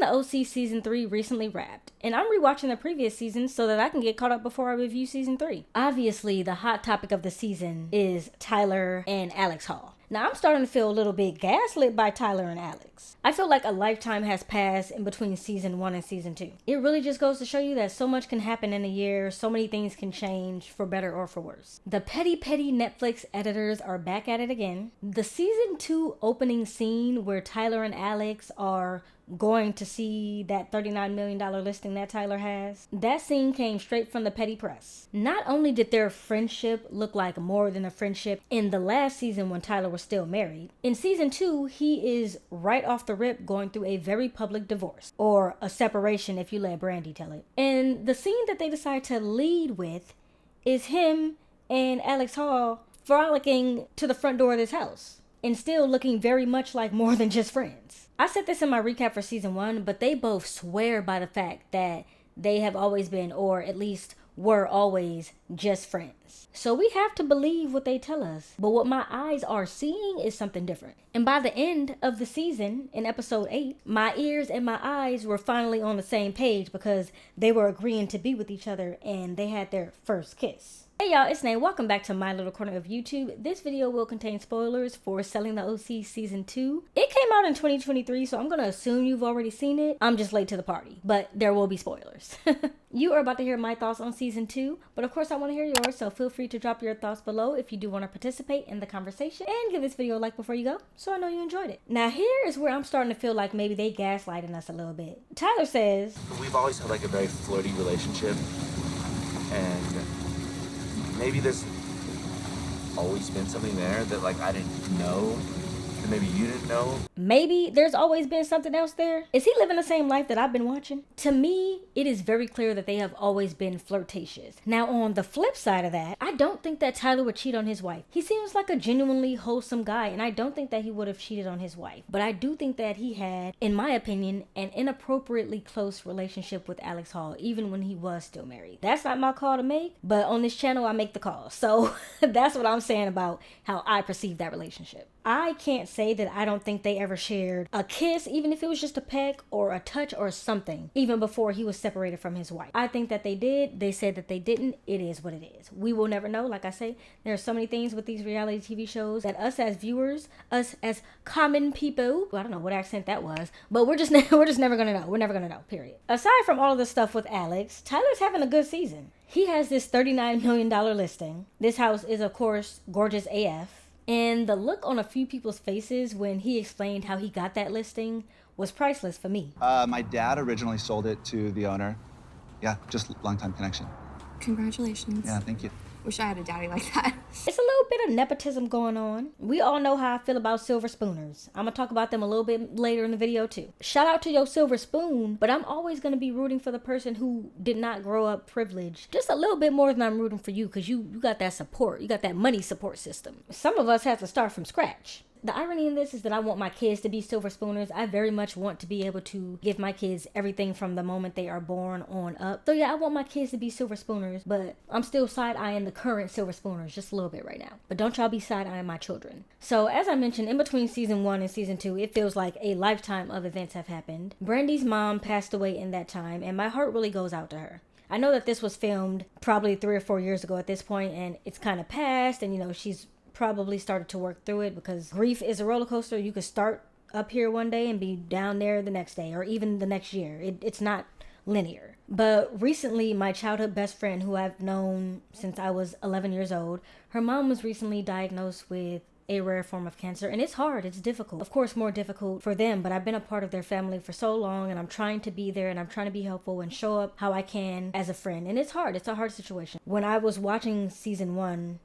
the OC Season 3 recently wrapped, and I'm rewatching the previous season so that I can get caught up before I review Season 3. Obviously, the hot topic of the season is Tyler and Alex Hall. Now, I'm starting to feel a little bit gaslit by Tyler and Alex. I feel like a lifetime has passed in between Season 1 and Season 2. It really just goes to show you that so much can happen in a year, so many things can change for better or for worse. The petty Netflix editors are back at it again. The Season 2 opening scene where Tyler and Alex are going to see that $39 million listing that Tyler has, that scene came straight from the petty press. Not only did their friendship look like more than a friendship in the last season when Tyler was still married, in Season 2, he is right off the rip going through a very public divorce, or a separation if you let Brandi tell it. And the scene that they decide to lead with is him and Alex Hall frolicking to the front door of this house, and still looking very much like more than just friends. I said this in my recap for Season 1, but they both swear by the fact that they have always been, or at least were always, just friends. So we have to believe what they tell us. But what my eyes are seeing is something different. And by the end of the season, in episode 8, my ears and my eyes were finally on the same page because they were agreeing to be with each other and they had their first kiss. Hey y'all, it's Nae. Welcome back to my little corner of YouTube. This video will contain spoilers for Selling the OC Season 2. It came out in 2023, so I'm going to assume you've already seen it. I'm just late to the party, but there will be spoilers. You are about to hear my thoughts on Season 2, but of course I want to hear yours, so feel free to drop your thoughts below if you do want to participate in the conversation, and give this video a like before you go, so I know you enjoyed it. Now here is where I'm starting to feel like maybe they gaslighting us a little bit. Tyler says, we've always had like a very flirty relationship, and maybe there's always been something there that like I didn't know, and maybe you didn't know. Maybe there's always been something else there. Is he living the same life that I've been watching? To me, it is very clear that they have always been flirtatious. Now on the flip side of that, I don't think that Tyler would cheat on his wife. He seems like a genuinely wholesome guy, and I don't think that he would have cheated on his wife. But I do think that he had, in my opinion, an inappropriately close relationship with Alex Hall, even when he was still married. That's not my call to make, but on this channel I make the call. So that's what I'm saying about how I perceive that relationship. I can't say that I don't think they ever shared a kiss, even if it was just a peck or a touch or something, even before he was separated from his wife. I think that they did. They said that they didn't. It is what it is. We will never know. Like I say, there are so many things with these reality TV shows that us as viewers, us as common people, well, I don't know what accent that was, but we're just never gonna know. We're never gonna know, period. Aside from all of the stuff with Alex, Tyler's having a good season. He has this $39 million listing. This house is, of course, gorgeous AF. And the look on a few people's faces when he explained how he got that listing was priceless for me. My dad originally sold it to the owner. Yeah, just long-time connection. Congratulations. Yeah, thank you. Wish I had a daddy like that. It's a little bit of nepotism going on. We all know how I feel about silver spooners. I'm gonna talk about them a little bit later in the video too. Shout out to your silver spoon, but I'm always gonna be rooting for the person who did not grow up privileged just a little bit more than I'm rooting for you, because you got that support. You got that money support system. Some of us have to start from scratch. The irony in this is that I want my kids to be silver spooners. I very much want to be able to give my kids everything from the moment they are born on up. So yeah, I want my kids to be silver spooners, but I'm still side-eyeing the current silver spooners just a little bit right now. But don't y'all be side-eyeing my children. So as I mentioned, in between Season 1 and Season 2, it feels like a lifetime of events have happened. Brandi's mom passed away in that time, and my heart really goes out to her. I know that this was filmed probably 3 or 4 years ago at this point, and it's kind of past, and you know, she's probably started to work through it, because grief is a roller coaster. You could start up here one day and be down there the next day, or even the next year. It's not linear. But recently, my childhood best friend, who I've known since I was 11 years old, her mom was recently diagnosed with a rare form of cancer, and it's hard, it's difficult. Of course, more difficult for them, but I've been a part of their family for so long, and I'm trying to be there, and I'm trying to be helpful and show up how I can as a friend. And it's hard. It's a hard situation. When I was watching Season 1,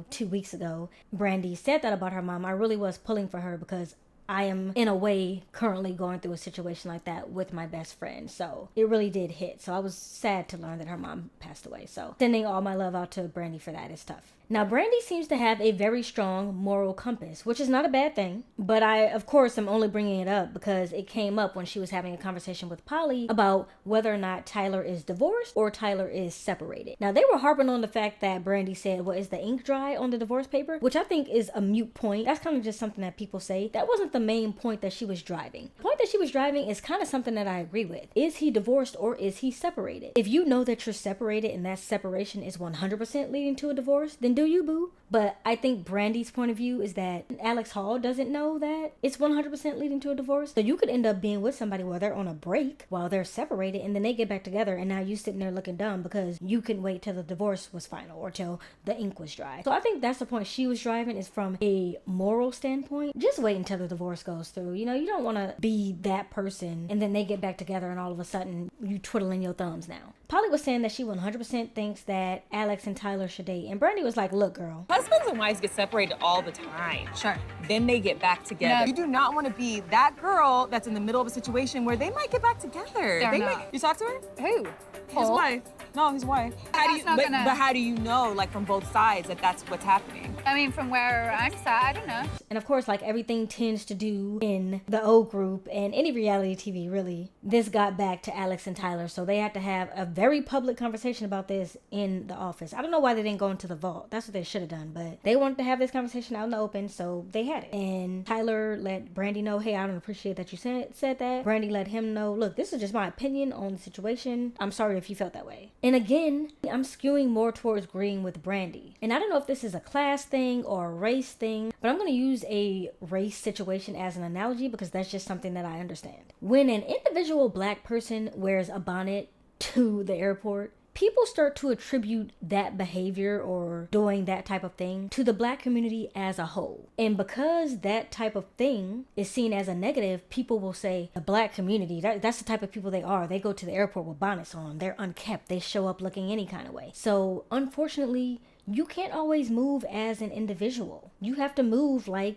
2 weeks ago, Brandi said that about her mom, I really was pulling for her, because I am, in a way, currently going through a situation like that with my best friend. So it really did hit. So I was sad to learn that her mom passed away. So sending all my love out to Brandi for that is tough. Now, Brandi seems to have a very strong moral compass, which is not a bad thing. But I, of course, am only bringing it up because it came up when she was having a conversation with Polly about whether or not Tyler is divorced or Tyler is separated. Now, they were harping on the fact that Brandi said, well, is the ink dry on the divorce paper? Which I think is a mute point. That's kind of just something that people say. That wasn't the main point that she was driving. The point that she was driving is kind of something that I agree with. Is he divorced or is he separated? If you know that you're separated and that separation is 100% leading to a divorce, then do you, boo? But I think Brandi's point of view is that Alex Hall doesn't know that it's 100% leading to a divorce. So you could end up being with somebody while they're on a break, while they're separated, and then they get back together, and now you sitting there looking dumb because you couldn't wait till the divorce was final or till the ink was dry. So I think that's the point she was driving, is from a moral standpoint. Just wait until the divorce goes through. You know, you don't want to be that person and then they get back together and all of a sudden you twiddling your thumbs now. Polly was saying that she 100% thinks that Alex and Tyler should date. And Brandi was like, look, girl. Husbands and wives get separated all the time. Sure. Then they get back together. No. You do not want to be that girl that's in the middle of a situation where they might get back together. They're They not. might. You talk to her? Who? His wife. No, his wife. That's not gonna- But how do you know, like, from both sides that that's what's happening? I mean, from where I'm sat, I don't know. And of course, like everything tends to do in the O group and any reality TV, really, this got back to Alex and Tyler. So they had to have a very public conversation about this in the office. I don't know why they didn't go into the vault. That's what they should have done. But they wanted to have this conversation out in the open, so they had it. And Tyler let Brandi know, hey, I don't appreciate that you said that. Brandi let him know, look, this is just my opinion on the situation. I'm sorry if you felt that way. And again, I'm skewing more towards agreeing with Brandi. And I don't know if this is a class thing or a race thing, but I'm going to use a race situation as an analogy because that's just something that I understand. When an individual black person wears a bonnet to the airport, people start to attribute that behavior or doing that type of thing to the black community as a whole. And because that type of thing is seen as a negative, people will say the black community, that's the type of people they are. They go to the airport with bonnets on. They're unkept. They show up looking any kind of way. So unfortunately, you can't always move as an individual. You have to move like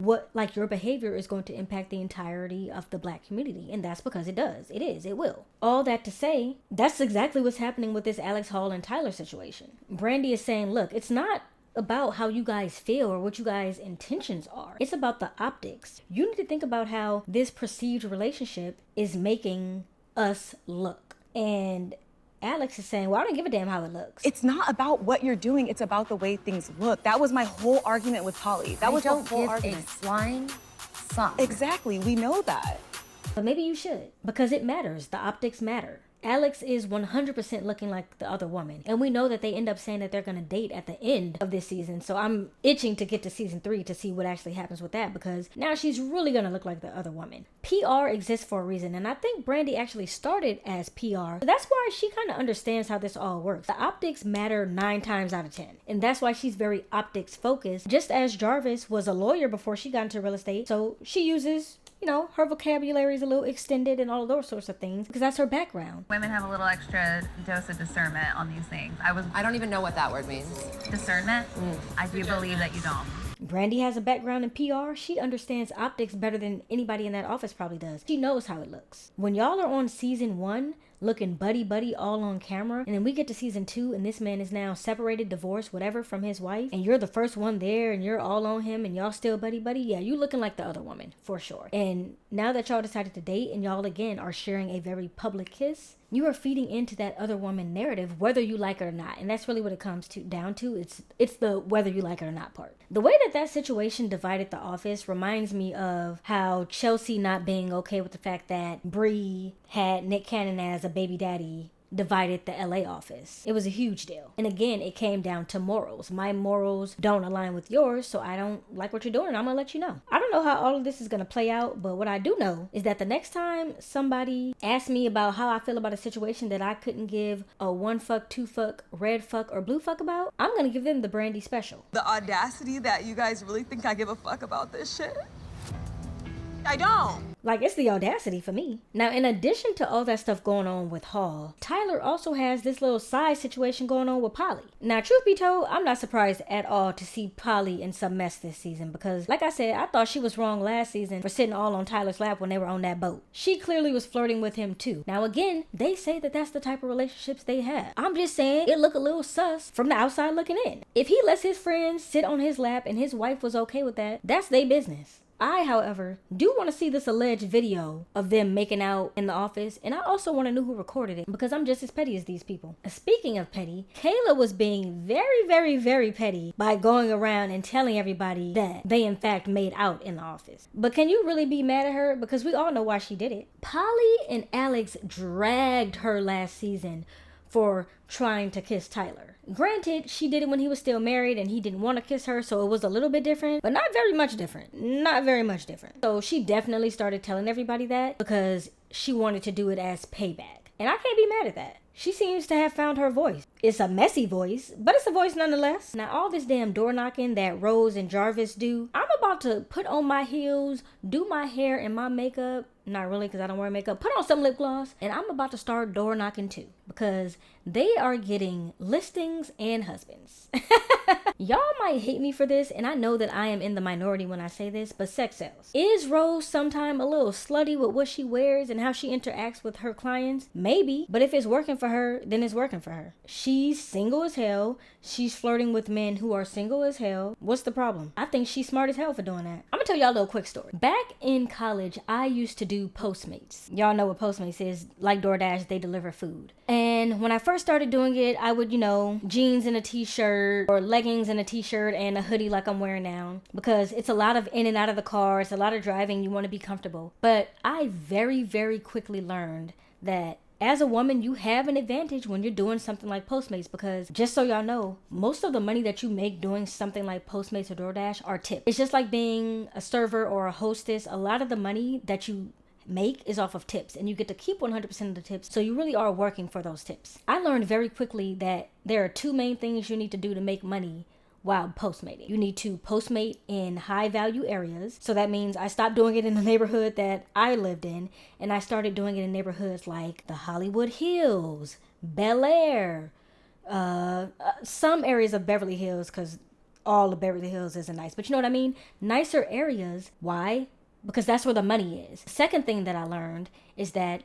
your behavior is going to impact the entirety of the black community. And that's because it does. It will. All that to say, that's exactly what's happening with this Alex Hall and Tyler situation. Brandi is saying, look, it's not about how you guys feel or what you guys' intentions are. It's about the optics. You need to think about how this perceived relationship is making us look. And Alex is saying, well, I don't give a damn how it looks. It's not about what you're doing. It's about the way things look. That was my whole argument with Polly. That was the whole argument. A flying fuck. Exactly. We know that. But maybe you should, because it matters. The optics matter. Alex is 100% looking like the other woman. And we know that they end up saying that they're going to date at the end of this season. So I'm itching to get to season 3 to see what actually happens with that, because now she's really going to look like the other woman. PR exists for a reason. And I think Brandi actually started as PR. So that's why she kind of understands how this all works. The optics matter 9 times out of 10. And that's why she's very optics focused. Just as Jarvis was a lawyer before she got into real estate. So she uses, you know, her vocabulary is a little extended and all of those sorts of things because that's her background. Women have a little extra dose of discernment on these things. I don't even know what that word means. Discernment? I do believe that you don't. Brandi has a background in PR. She understands optics better than anybody in that office probably does. She knows how it looks. When y'all are on season 1, looking buddy all on camera, and then we get to season 2 and this man is now separated, divorced, whatever, from his wife, and you're the first one there and you're all on him and y'all still buddy, yeah, you looking like the other woman for sure. And now that y'all decided to date and y'all again are sharing a very public kiss, you are feeding into that other woman narrative, whether you like it or not. And that's really what it comes down to. It's the whether you like it or not part. The way that situation divided the office reminds me of how Chelsea not being okay with the fact that Bree had Nick Cannon as a baby daddy divided the LA office. It was a huge deal. And again, it came down to morals. My morals don't align with yours, so I don't like what you're doing, and I'm gonna let you know. I don't know how all of this is gonna play out, but what I do know is that the next time somebody asks me about how I feel about a situation that I couldn't give a 1 fuck, 2 fuck, red fuck, or blue fuck about, I'm gonna give them the Brandi special. The audacity that you guys really think I give a fuck about this shit. I don't. Like, it's the audacity for me. Now, in addition to all that stuff going on with Hall, Tyler also has this little side situation going on with Polly. Now, truth be told, I'm not surprised at all to see Polly in some mess this season because, like I said, I thought she was wrong last season for sitting all on Tyler's lap when they were on that boat. She clearly was flirting with him too. Now, again, they say that that's the type of relationships they have. I'm just saying it looked a little sus from the outside looking in. If he lets his friends sit on his lap and his wife was okay with that, that's their business. I, however, do want to see this alleged video of them making out in the office, and I also want to know who recorded it because I'm just as petty as these people. Speaking of petty, Kayla was being very, very, very petty by going around and telling everybody that they in fact made out in the office. But can you really be mad at her? Because we all know why she did it. Polly and Alex dragged her last season for trying to kiss Tyler. Granted, she did it when he was still married and he didn't want to kiss her, so it was a little bit different, but not very much different. Not very much different. So she definitely started telling everybody that because she wanted to do it as payback. And I can't be mad at that. She seems to have found her voice. It's a messy voice, but it's a voice nonetheless. Now, all this damn door knocking that Rose and Jarvis do, I'm about to put on my heels, do my hair and my makeup. Not really, because I don't wear makeup. Put on some lip gloss, and I'm about to start door knocking too, because they are getting listings and husbands. Y'all might hate me for this, and I know that I am in the minority when I say this, but sex sells. Is Rose sometime a little slutty with what she wears and how she interacts with her clients? Maybe, but if it's working for her, then it's working for her. She's single as hell. She's flirting with men who are single as hell. What's the problem? I think she's smart as hell for doing that. I'm gonna tell y'all a little quick story. Back in college, I used to do Postmates. Y'all know what Postmates is. Like DoorDash, they deliver food. And when I first started doing it, I would, jeans and a t-shirt or leggings and a t-shirt and a hoodie like I'm wearing now, because it's a lot of in and out of the car. It's a lot of driving. You want to be comfortable. But I very, very quickly learned that as a woman, you have an advantage when you're doing something like Postmates, because just so y'all know, most of the money that you make doing something like Postmates or DoorDash are tips. It's just like being a server or a hostess. A lot of the money that you make is off of tips, and you get to keep 100% of the tips, so you really are working for those tips. I learned very quickly that there are two main things you need to do to make money while postmating. You need to postmate in high value areas. So that means I stopped doing it in the neighborhood that I lived in, and I started doing it in neighborhoods like the Hollywood Hills, Bel Air, some areas of Beverly Hills, because all of Beverly Hills isn't nice, but you know what I mean? Nicer areas. Why? Because that's where the money is. Second thing that I learned is that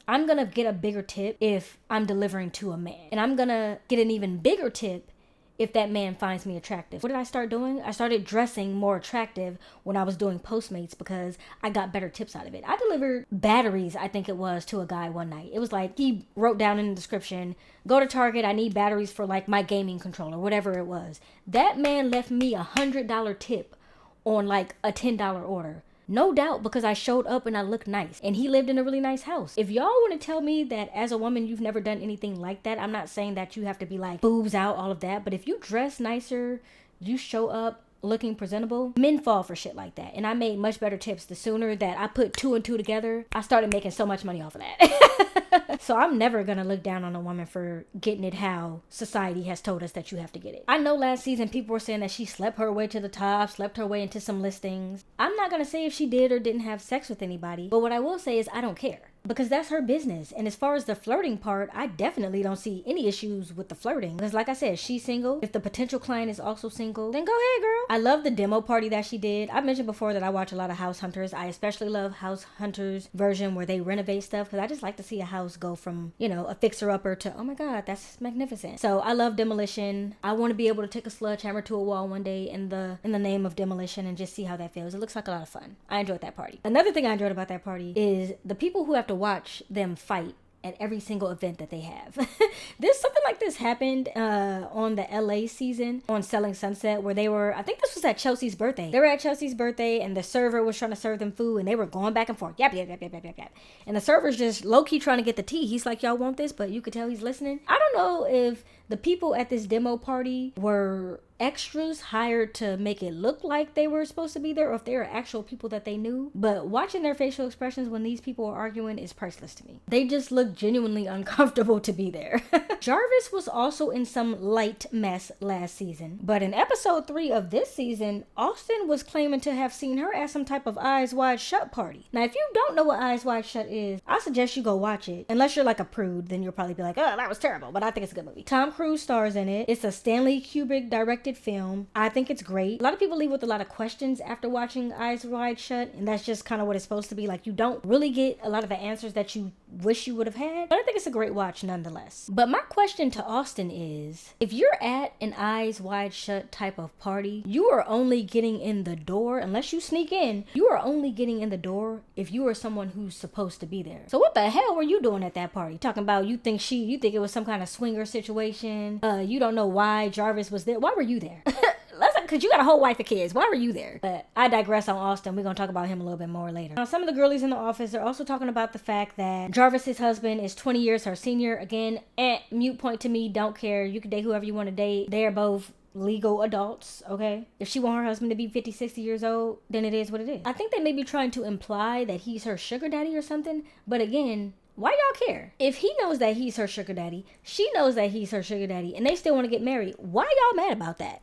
I'm gonna get a bigger tip if I'm delivering to a man, and I'm gonna get an even bigger tip if that man finds me attractive. What did I start doing? I started dressing more attractive when I was doing Postmates because I got better tips out of it. I delivered batteries, I think it was, to a guy one night. It was like, he wrote down in the description, go to Target, I need batteries for like my gaming controller, whatever it was. That man left me $100 tip on like a $10 order. No doubt, because I showed up and I looked nice. And he lived in a really nice house. If y'all want to tell me that as a woman you've never done anything like that, I'm not saying that you have to be like boobs out, all of that. But if you dress nicer, you show up looking presentable, men fall for shit like that. And I made much better tips the sooner that I put two and two together. I started making so much money off of that. So I'm never gonna look down on a woman for getting it how society has told us that you have to get it. I know last season people were saying that she slept her way to the top, slept her way into some listings. I'm not gonna say if she did or didn't have sex with anybody, but what I will say is I don't care, because that's her business. And as far as the flirting part, I definitely don't see any issues with the flirting, because like I said, she's single. If the potential client is also single, then go ahead, girl. I love the demo party that she did. I mentioned before that I watch a lot of House Hunters. I especially love House Hunters version where they renovate stuff, because I just like to see a house go from, a fixer-upper to, oh my god, that's magnificent. So I love demolition. I want to be able to take a sledgehammer to a wall one day in the name of demolition and just see how that feels. It looks like a lot of fun. I enjoyed that party. Another thing I enjoyed about that party is the people who have to watch them fight at every single event that they have. Something like this happened on the LA season on Selling Sunset, where they were, I think this was at Chelsea's birthday. They were at Chelsea's birthday and the server was trying to serve them food and they were going back and forth. Yap. And the server's just low-key trying to get the tea. He's like, y'all want this? But you could tell he's listening. I don't know if the people at this demo party were extras hired to make it look like they were supposed to be there, or if they were actual people that they knew. But watching their facial expressions when these people are arguing is priceless to me. They just look genuinely uncomfortable to be there. Jarvis was also in some light mess last season, but in episode 3 of this season, Austin was claiming to have seen her at some type of Eyes Wide Shut party. Now, if you don't know what Eyes Wide Shut is, I suggest you go watch it. Unless you're like a prude, then you'll probably be like, oh, that was terrible, but I think it's a good movie. Tom Cruise stars in it. It's a Stanley Kubrick directed film. I think it's great. A lot of people leave with a lot of questions after watching Eyes Wide Shut, and that's just kind of what it's supposed to be. Like, you don't really get a lot of the answers that you wish you would have had, but I think it's a great watch nonetheless. But my question to Austin is, if you're at an Eyes Wide Shut type of party, you are only getting in the door, unless you sneak in, you are only getting in the door if you are someone who's supposed to be there. So what the hell were you doing at that party? Talking about you think it was some kind of swinger situation. You don't know why Jarvis was there. Why were you there? Because you got a whole wife of kids. Why were you there? But I digress on Austin. We're going to talk about him a little bit more later. Now, some of the girlies in the office are also talking about the fact that Jarvis's husband is 20 years her senior. Again, mute point to me. Don't care. You can date whoever you want to date. They are both legal adults, okay? If she want her husband to be 50, 60 years old, then it is what it is. I think they may be trying to imply that he's her sugar daddy or something. But again, why y'all care? If he knows that he's her sugar daddy, she knows that he's her sugar daddy, and they still want to get married, why y'all mad about that?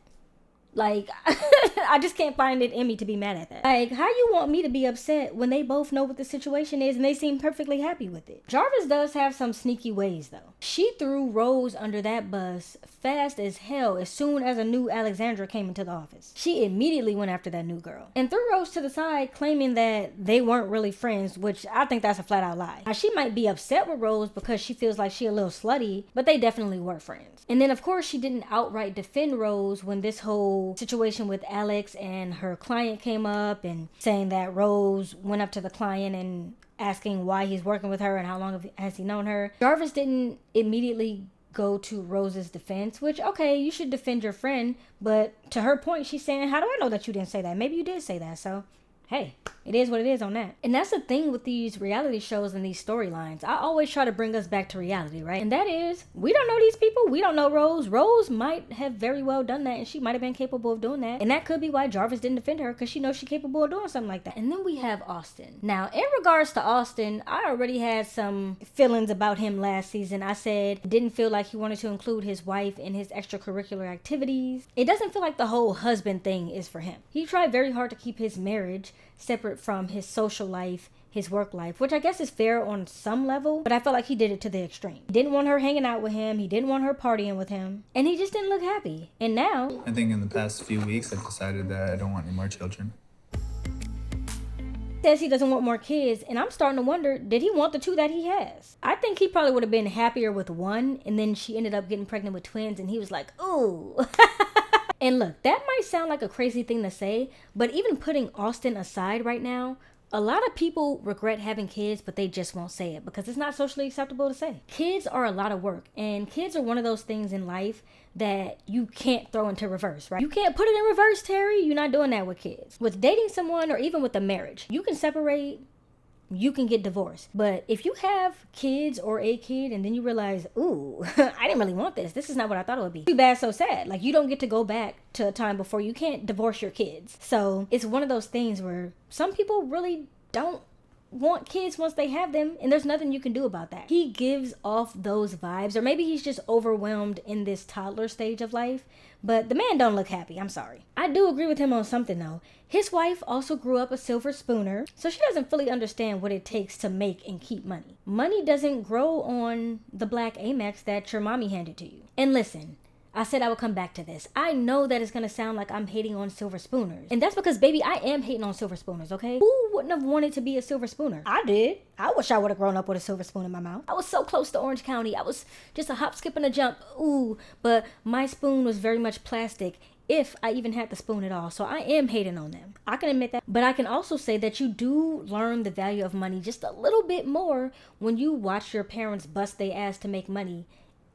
Like, I just can't find it in me to be mad at that. Like, how you want me to be upset when they both know what the situation is and they seem perfectly happy with it? Jarvis does have some sneaky ways, though. She threw Rose under that bus fast as hell as soon as a new Alexandra came into the office. She immediately went after that new girl and threw Rose to the side, claiming that they weren't really friends, which I think that's a flat out lie. Now, she might be upset with Rose because she feels like she a little slutty, but they definitely were friends. And then, of course, she didn't outright defend Rose when this whole situation with Alex and her client came up, and saying that Rose went up to the client and asking why he's working with her and how long has he known her. Jarvis didn't immediately go to Rose's defense, which, okay, you should defend your friend, but to her point, she's saying, how do I know that you didn't say that? Maybe you did say that, so hey, it is what it is on that. And that's the thing with these reality shows and these storylines. I always try to bring us back to reality, right? And that is, we don't know these people. We don't know Rose. Rose might have very well done that, and she might have been capable of doing that. And that could be why Jarvis didn't defend her, because she knows she's capable of doing something like that. And then we have Austin. Now, in regards to Austin, I already had some feelings about him last season. I said it didn't feel like he wanted to include his wife in his extracurricular activities. It doesn't feel like the whole husband thing is for him. He tried very hard to keep his marriage separate from his social life, his work life, which I guess is fair on some level, but I felt like he did it to the extreme. He didn't want her hanging out with him. He didn't want her partying with him, and he just didn't look happy. And now, I think in the past few weeks, I've decided that I don't want any more children. Says he doesn't want more kids, and I'm starting to wonder, did he want the 2 that he has? I think he probably would have been happier with 1, and then she ended up getting pregnant with twins, and he was like, ooh. And look, that might sound like a crazy thing to say, but even putting Austin aside right now, a lot of people regret having kids, but they just won't say it because it's not socially acceptable to say. Kids are a lot of work, and kids are one of those things in life that you can't throw into reverse, right? You can't put it in reverse, Terry. You're not doing that with kids. With dating someone or even with a marriage, you can separate, you can get divorced. But if you have kids or a kid and then you realize, ooh, I didn't really want this. This is not what I thought it would be. Too bad, so sad. Like, you don't get to go back to a time before. You can't divorce your kids. So it's one of those things where some people really don't want kids once they have them, and there's nothing you can do about that. He gives off those vibes, or maybe he's just overwhelmed in this toddler stage of life, but the man don't look happy. I'm sorry. I do agree with him on something though. His wife also grew up a silver spooner, so she doesn't fully understand what it takes to make and keep money. Money doesn't grow on the black Amex that your mommy handed to you. And listen, I said I would come back to this. I know that it's going to sound like I'm hating on silver spooners. And that's because, baby, I am hating on silver spooners, okay? Who wouldn't have wanted to be a silver spooner? I did. I wish I would have grown up with a silver spoon in my mouth. I was so close to Orange County. I was just a hop, skip, and a jump. Ooh, but my spoon was very much plastic, if I even had the spoon at all. So I am hating on them. I can admit that. But I can also say that you do learn the value of money just a little bit more when you watch your parents bust their ass to make money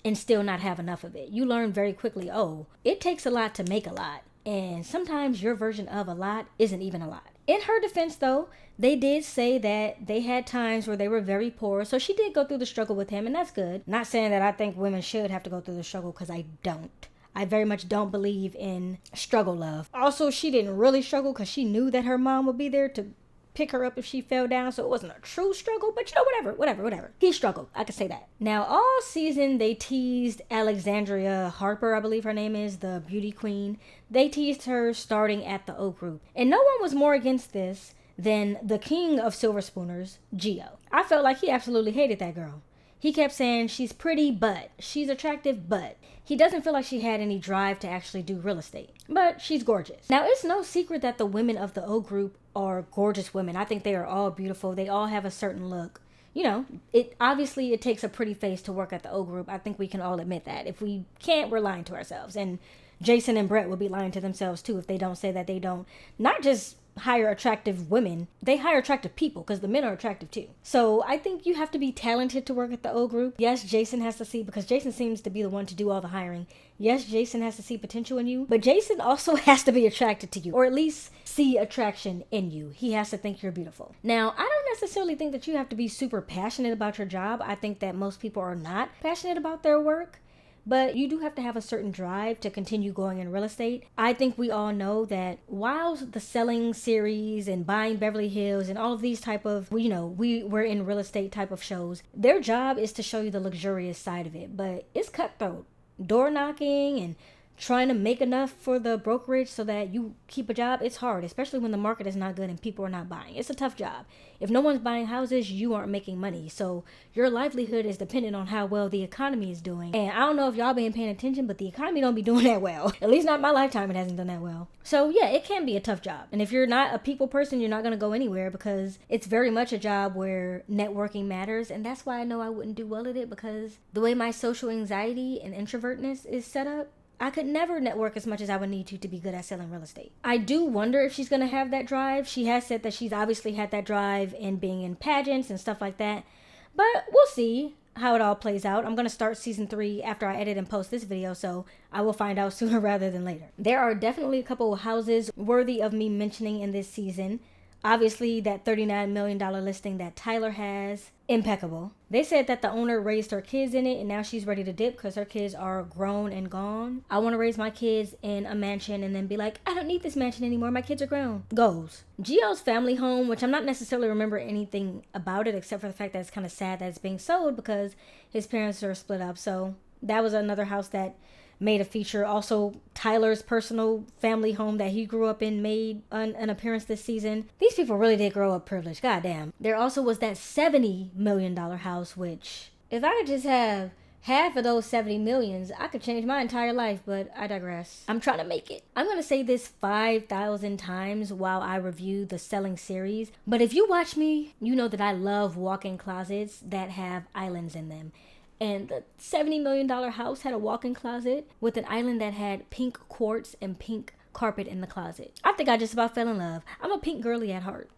and still not have enough of it. You learn very quickly, oh, it takes a lot to make a lot. And sometimes your version of a lot isn't even a lot. In her defense, though, they did say that they had times where they were very poor. So she did go through the struggle with him, and that's good. Not saying that I think women should have to go through the struggle, because I don't. I very much don't believe in struggle love. Also, she didn't really struggle because she knew that her mom would be there to pick her up if she fell down, so it wasn't a true struggle, but whatever. He struggled, I could say that. Now, all season, they teased Alexandria Harper, I believe her name is, the beauty queen. They teased her starting at the O Group. And no one was more against this than the king of silver spooners, Gio. I felt like he absolutely hated that girl. He kept saying she's pretty, but she's attractive, but he doesn't feel like she had any drive to actually do real estate. But she's gorgeous. Now, it's no secret that the women of the O Group are gorgeous women. I think they are all beautiful. They all have a certain look. You know, it takes a pretty face to work at the O Group. I think we can all admit that. If we can't, we're lying to ourselves. And Jason and Brett will be lying to themselves too if they don't say that they don't. Not just hire attractive women, they hire attractive people because the men are attractive too. So I think you have to be talented to work at the O Group. Yes, Jason has to see, because Jason seems to be the one to do all the hiring. Yes, Jason has to see potential in you, but Jason also has to be attracted to you, or at least see attraction in you. He has to think you're beautiful. Now, I don't necessarily think that you have to be super passionate about your job. I think that most people are not passionate about their work. But you do have to have a certain drive to continue going in real estate. I think we all know that while the selling series and buying Beverly Hills and all of these type of, we're in real estate type of shows, their job is to show you the luxurious side of it. But it's cutthroat. Door knocking and trying to make enough for the brokerage so that you keep a job, it's hard, especially when the market is not good and people are not buying. It's a tough job. If no one's buying houses, you aren't making money. So your livelihood is dependent on how well the economy is doing. And I don't know if y'all been paying attention, but the economy don't be doing that well. At least not my lifetime, it hasn't done that well. So yeah, it can be a tough job. And if you're not a people person, you're not going to go anywhere, because it's very much a job where networking matters. And that's why I know I wouldn't do well at it, because the way my social anxiety and introvertness is set up, I could never network as much as I would need to be good at selling real estate. I do wonder if she's going to have that drive. She has said that she's obviously had that drive in being in pageants and stuff like that. But we'll see how it all plays out. I'm going to start season 3 after I edit and post this video, so I will find out sooner rather than later. There are definitely a couple of houses worthy of me mentioning in this season. Obviously, that $39 million listing that Tyler has, impeccable. They said that the owner raised her kids in it and now she's ready to dip because her kids are grown and gone. I want to raise my kids in a mansion and then be like, I don't need this mansion anymore. My kids are grown. Goals. Gio's family home, which I'm not necessarily remember anything about it except for the fact that it's kind of sad that it's being sold because his parents are split up. So that was another house that made a feature. Also, Tyler's personal family home that he grew up in made an appearance this season. These people really did grow up privileged. Goddamn. There also was that $70 million house, which if I could just have half of those 70 millions, I could change my entire life, but I digress. I'm trying to make it. I'm going to say this 5,000 times while I review the selling series, but if you watch me, you know that I love walk-in closets that have islands in them. And the $70 million house had a walk-in closet with an island that had pink quartz and pink carpet in the closet. I think I just about fell in love. I'm a pink girly at heart.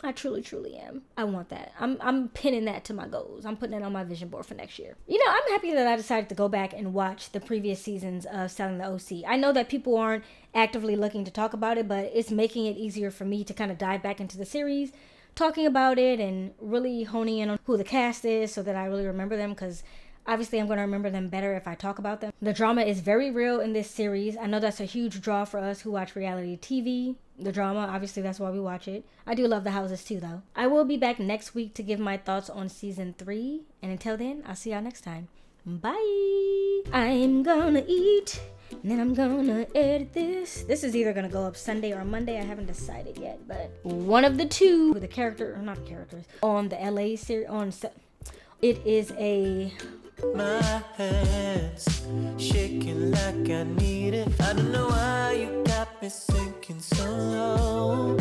I truly, truly am. I want that. I'm pinning that to my goals. I'm putting it on my vision board for next year. You know, I'm happy that I decided to go back and watch the previous seasons of Selling the OC. I know that people aren't actively looking to talk about it, but it's making it easier for me to kind of dive back into the series, talking about it and really honing in on who the cast is so that I really remember them, because obviously I'm going to remember them better if I talk about them. The drama is very real in this series. I know that's a huge draw for us who watch reality TV. The drama, obviously that's why we watch it. I do love the houses too though. I will be back next week to give my thoughts on season 3. And until then, I'll see y'all next time. Bye. I'm gonna eat and then I'm gonna edit this. This is either gonna go up Sunday or Monday. I haven't decided yet, but one of the two, the character, or not characters, on the LA series, it is a... My hands shaking like I need it. I don't know why you got me sinking so low.